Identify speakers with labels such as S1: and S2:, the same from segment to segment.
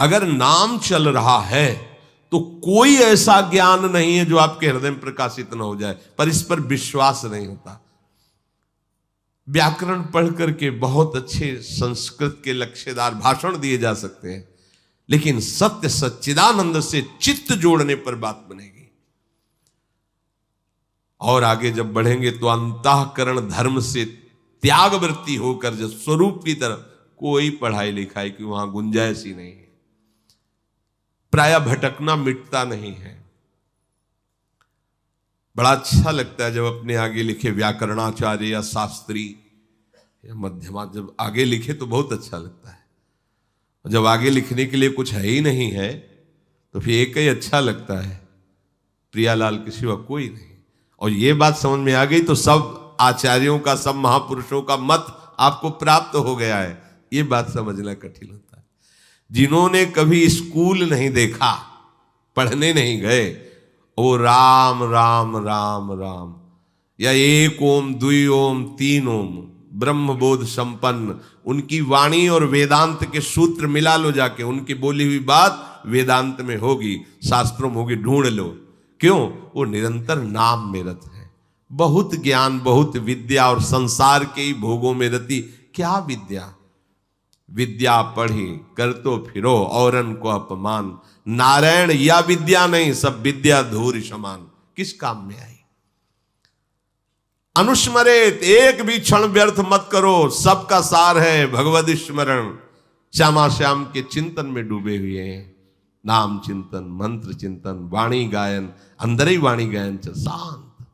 S1: अगर नाम चल रहा है तो कोई ऐसा ज्ञान नहीं है जो आपके हृदय में प्रकाशित न हो जाए, पर इस पर विश्वास नहीं होता। व्याकरण पढ़ करके बहुत अच्छे संस्कृत के लक्ष्यदार भाषण दिए जा सकते हैं, लेकिन सत्य सच्चिदानंद से चित्त जोड़ने पर बात बनेगी। और आगे जब बढ़ेंगे तो अंतःकरण धर्म से त्याग वृत्ति होकर जब स्वरूप की तरफ, कोई पढ़ाई लिखाई की वहां गुंजाइश ही नहीं है। प्राय भटकना मिटता नहीं है। बड़ा अच्छा लगता है जब अपने आगे लिखे व्याकरणाचार्य या शास्त्री या मध्यमा जब आगे लिखे तो बहुत अच्छा लगता है। जब आगे लिखने के लिए कुछ है ही नहीं है तो फिर एक ही अच्छा लगता है, प्रियालाल के सिवा कोई नहीं। और ये बात समझ में आ गई तो सब आचार्यों का, सब महापुरुषों का मत आपको प्राप्त हो गया है। ये बात समझना कठिन होता है। जिन्होंने कभी स्कूल नहीं देखा, पढ़ने नहीं गए, वो राम राम राम राम या एक ओम द्वि ओम तीन ओम ब्रह्म बोध संपन्न, उनकी वाणी और वेदांत के सूत्र मिला लो जाके, उनकी बोली हुई बात वेदांत में होगी, शास्त्रों में होगी, ढूंढ लो। क्यों? वो निरंतर नाम में रत है। बहुत ज्ञान, बहुत विद्या और संसार के ही भोगों में रति। क्या विद्या? विद्या पढ़ी कर तो फिरो औरन को अपमान, नारायण या विद्या नहीं, सब विद्या धूर समान। किस काम में आई? अनुस्मरेत, एक भी क्षण व्यर्थ मत करो, सबका सार है भगवद स्मरण। श्यामा श्याम के चिंतन में डूबे हुए हैं। नाम चिंतन, मंत्र चिंतन, वाणी गायन, अंदर ही वाणी गायन से शांत।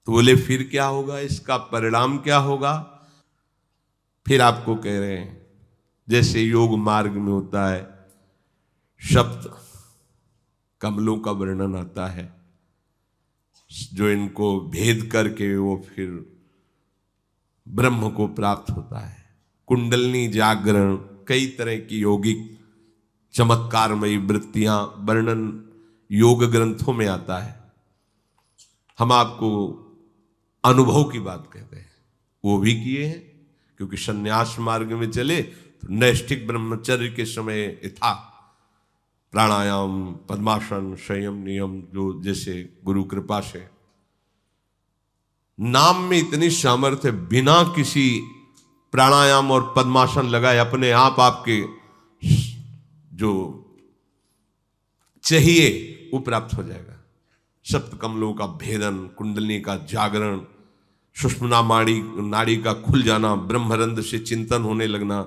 S1: तो बोले फिर क्या होगा, इसका परिणाम क्या होगा? फिर आपको कह रहे हैं जैसे योग मार्ग में होता है, शब्द कमलों का वर्णन आता है, जो इनको भेद करके वो फिर ब्रह्म को प्राप्त होता है। कुंडलनी जागरण, कई तरह की यौगिक चमत्कारमयी वृत्तियां वर्णन योग ग्रंथों में आता है। हम आपको अनुभव की बात कहते हैं, वो भी किए हैं, क्योंकि संन्यास मार्ग में चले तो नैष्ठिक ब्रह्मचर्य के समय था प्राणायाम, पद्मासन, संयम, नियम, जो जैसे गुरु कृपा से नाम में इतनी सामर्थ्य, बिना किसी प्राणायाम और पद्मासन लगाए अपने आप आपके जो चाहिए वो प्राप्त हो जाएगा। सप्त कमलों का भेदन, कुंडली का जागरण, सुषुम्ना नाड़ी का खुल जाना, ब्रह्मरंध्र से चिंतन होने लगना।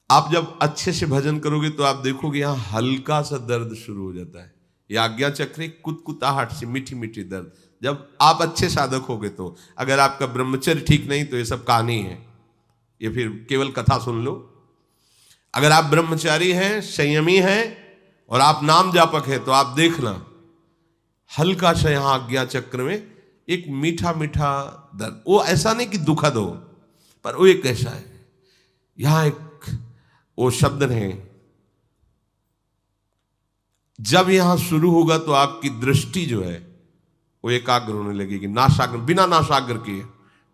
S1: आप जब अच्छे से भजन करोगे तो आप देखोगे यहां हल्का सा दर्द शुरू हो जाता है। यह आज्ञा चक्र कुतकुताहट से मीठी मीठी दर्द, जब आप अच्छे साधक होगे तो। अगर आपका ब्रह्मचर्य ठीक नहीं तो ये सब कहानी है, ये फिर केवल कथा सुन लो। अगर आप ब्रह्मचारी हैं, संयमी हैं और आप नाम जापक हैं तो आप देखना हल्का सा यहां आज्ञा चक्र में एक मीठा मीठा दर्द। वो ऐसा नहीं कि दुखद हो, पर वो एक ऐसा है, यहां एक वो शब्द है। जब यहां शुरू होगा तो आपकी दृष्टि जो है वो एकाग्र होने लगेगी, नासाग्र, बिना नासाग्र किए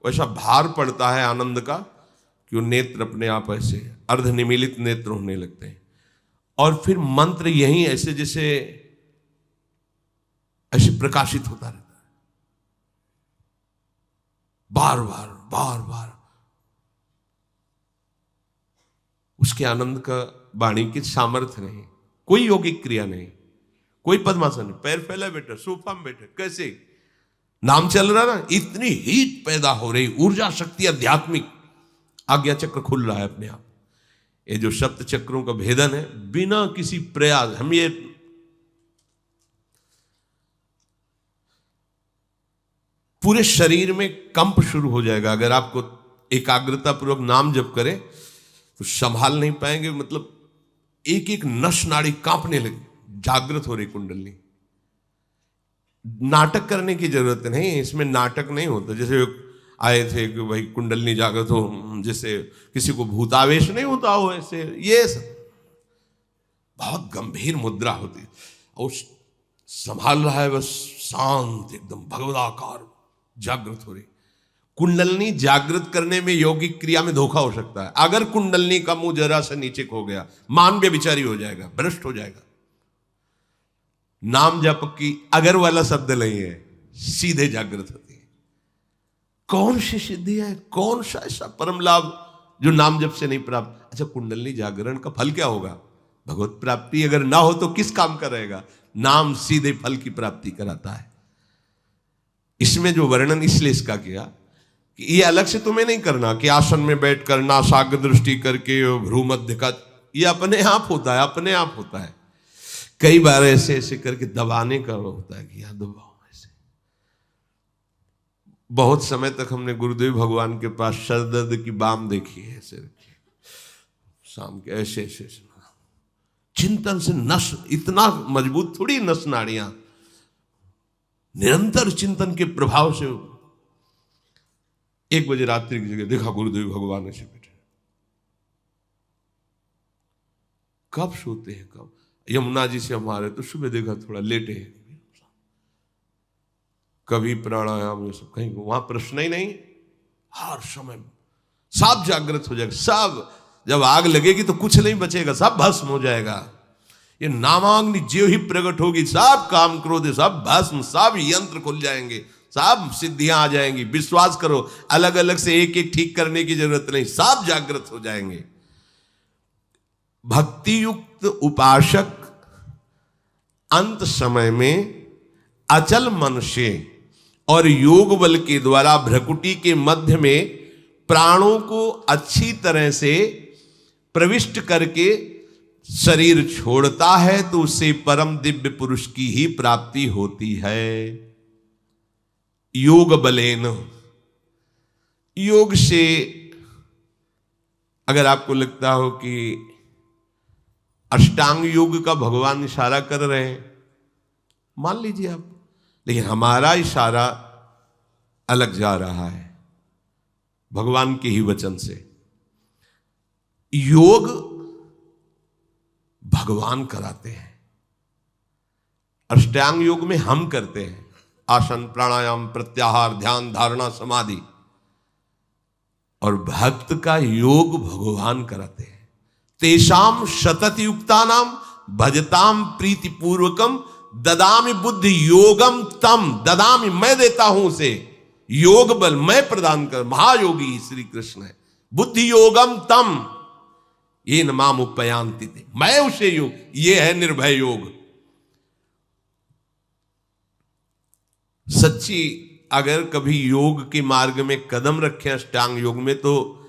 S1: वैसा भार पड़ता है आनंद का कि वो नेत्र अपने आप ऐसे अर्धनिमीलित नेत्र होने लगते हैं। और फिर मंत्र यही ऐसे जैसे ऐसे प्रकाशित होता रहता है, बार बार बार बार। उसके आनंद का वाणी की सामर्थ्य नहीं, कोई यौगिक क्रिया नहीं, कोई पद्मासन नहीं, पैर फैला बैठे, सोफा में बैठे, कैसे नाम चल रहा ना, इतनी हीट पैदा हो रही, ऊर्जा शक्ति आध्यात्मिक, आज्ञा चक्र खुल रहा है अपने आप। ये जो सप्त चक्रों का भेदन है, बिना किसी प्रयास, हम ये पूरे शरीर में कंप शुरू हो जाएगा। अगर आपको एकाग्रता पूर्वक नाम जप करें तो संभाल नहीं पाएंगे, मतलब एक एक नस नाड़ी कांपने लगी, जागृत हो रही कुंडली। नाटक करने की जरूरत नहीं, इसमें नाटक नहीं होता। जैसे आए थे कि भाई कुंडली जागृत हो, जैसे किसी को भूतावेश नहीं होता हो, ऐसे ये सब बहुत गंभीर मुद्रा होती है और संभाल रहा है बस शांत एकदम भगवदाकार जागृत हो रही। कुंडलनी जागृत करने में यौगिक क्रिया में धोखा हो सकता है। अगर कुंडलनी का मुंह जरा सा नीचे को गया, मान व्यभिचारी हो जाएगा, भ्रष्ट हो जाएगा। नाम जप की अगर वाला शब्द नहीं है, सीधे जागृत होती है। कौन सी सिद्धि है, कौन सा ऐसा परम लाभ जो नाम जप से नहीं प्राप्त? अच्छा, कुंडलनी जागरण का फल क्या होगा? भगवत प्राप्ति अगर ना हो तो किस काम का रहेगा? नाम सीधे फल की प्राप्ति कराता है। इसमें जो वर्णन इसलिए इसका किया कि ये अलग से तुम्हें नहीं करना कि आसन में बैठ कर नासाग्र दृष्टि करके भ्रू मध्य का, ये अपने आप होता है, अपने आप होता है। कई बार ऐसे ऐसे करके दबाने का होता है कि यहां दबाओ ऐसे। बहुत समय तक हमने गुरुदेव भगवान के पास सर दर्द की बाम देखी है, ऐसे रखी शाम के ऐसे ऐसे चिंतन से नस इतना मजबूत थोड़ी नस नाड़ियां, निरंतर चिंतन के प्रभाव से 1 बजे रात्रि की जगह देखा गुरुदेव भगवान ऐसे बैठे। कब सोते हैं, कब यमुना जी से हमारे तो सुबह देखा थोड़ा लेटे हैं, कभी प्राणायाम ये सब कहीं, वहां प्रश्न ही नहीं। हर समय सब जागृत हो जाएगा, सब जब आग लगेगी तो कुछ नहीं बचेगा, सब भस्म हो जाएगा। ये नामाग्नि ज्यों ही प्रकट होगी, सब काम क्रोध सब भस्म, सब यंत्र खुल जाएंगे, सब सिद्धियां आ जाएंगी। विश्वास करो, अलग अलग से एक एक ठीक करने की जरूरत नहीं, सब जागृत हो जाएंगे। भक्ति युक्त उपासक अंत समय में अचल मन से और योग बल के द्वारा भ्रकुटी के मध्य में प्राणों को अच्छी तरह से प्रविष्ट करके शरीर छोड़ता है तो उससे परम दिव्य पुरुष की ही प्राप्ति होती है। योग बलेन, योग से अगर आपको लगता हो कि अष्टांग योग का भगवान इशारा कर रहे हैं, मान लीजिए आप, लेकिन हमारा इशारा अलग जा रहा है भगवान के ही वचन से। योग भगवान कराते हैं, अष्टांग योग में हम करते हैं, आसन प्राणायाम प्रत्याहार ध्यान धारणा समाधि, और भक्त का योग भगवान कराते हैं। तेषाम शतत युक्ता नाम भजताम प्रीति पूर्वकम ददामि बुद्धि योगम तम, ददामि मैं देता हूं उसे, योग बल मैं प्रदान कर, महायोगी श्री कृष्ण है। बुद्धि योगम तम ये नमाम उपयांति थे, मैं उसे योग, ये है निर्भय योग। सच्ची अगर कभी योग के मार्ग में कदम रखें अष्टांग योग में, तो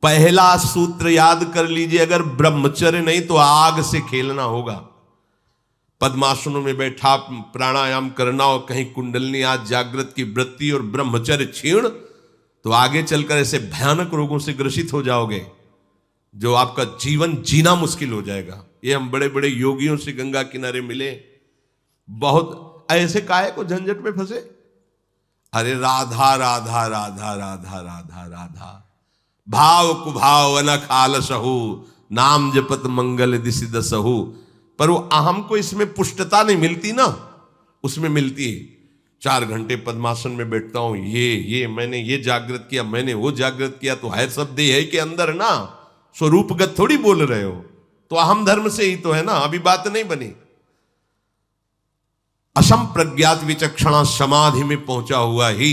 S1: पहला सूत्र याद कर लीजिए, अगर ब्रह्मचर्य नहीं तो आग से खेलना होगा। पद्मासनों में बैठा प्राणायाम करना और कहीं कुंडलनी आज जागृत की वृत्ति और ब्रह्मचर्य क्षीण, तो आगे चलकर ऐसे भयानक रोगों से ग्रसित हो जाओगे जो आपका जीवन जीना मुश्किल हो जाएगा। ये हम बड़े बड़े योगियों से गंगा किनारे मिले, बहुत ऐसे काहे को झंझट में फंसे, अरे राधा राधा राधा राधा राधा राधा, भाव कुभाव अनख आलसहु, नाम जपत मंगल दिशि दसहु। पर वो अहम को इसमें पुष्टता नहीं मिलती ना, उसमें मिलती है 4 घंटे पद्मासन में बैठता हूं, ये मैंने ये जागृत किया, मैंने वो जागृत किया, तो है सब देह है के अंदर ना, स्वरूपगत थोड़ी बोल रहे हो, तो अहम धर्म से ही तो है ना, अभी बात नहीं बनी। असम प्रज्ञात विचक्षणा समाधि में पहुंचा हुआ ही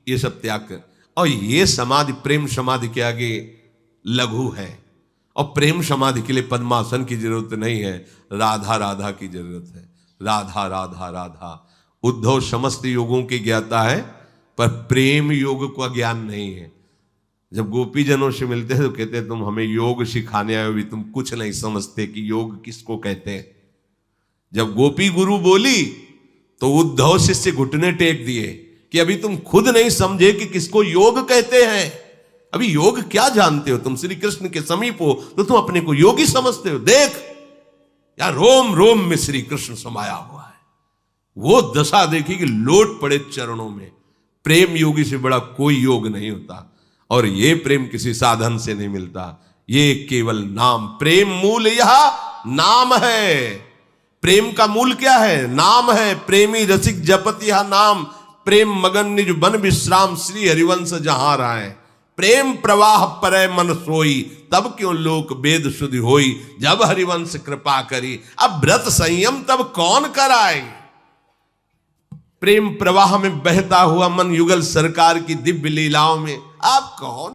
S1: ये सब त्याग कर, और ये समाधि प्रेम समाधि के आगे लघु है, और प्रेम समाधि के लिए पद्मासन की जरूरत नहीं है, राधा राधा की जरूरत है। राधा राधा राधा। उद्धव समस्त योगों की ज्ञाता है पर प्रेम योग का ज्ञान नहीं है। जब गोपी जनों से मिलते हैं तो कहते हैं तुम हमें योग सिखाने आए हो, भी तुम कुछ नहीं समझते कि योग किसको कहते हैं। जब गोपी गुरु बोली तो उद्धव शिष्य घुटने टेक दिए कि अभी तुम खुद नहीं समझे कि किसको योग कहते हैं, अभी योग क्या जानते हो, तुम श्री कृष्ण के समीप हो तो तुम अपने को योगी समझते हो। देख यार, रोम रोम में श्री कृष्ण समाया हुआ है, वो दशा देखी कि लोट पड़े चरणों में। प्रेम योगी से बड़ा कोई योग नहीं होता, और ये प्रेम किसी साधन से नहीं मिलता, ये केवल नाम। प्रेम मूल यह नाम है। प्रेम का मूल क्या है? नाम है। प्रेमी रसिक जपत यह नाम, प्रेम मगन निज बन विश्राम श्री हरिवंश जहां रहा है। प्रेम प्रवाह परै मन सोई, तब क्यों लोक वेद सुधि होई। जब हरिवंश कृपा करी, अब व्रत संयम तब कौन कराए। प्रेम प्रवाह में बहता हुआ मन युगल सरकार की दिव्य लीलाओं में आप कौन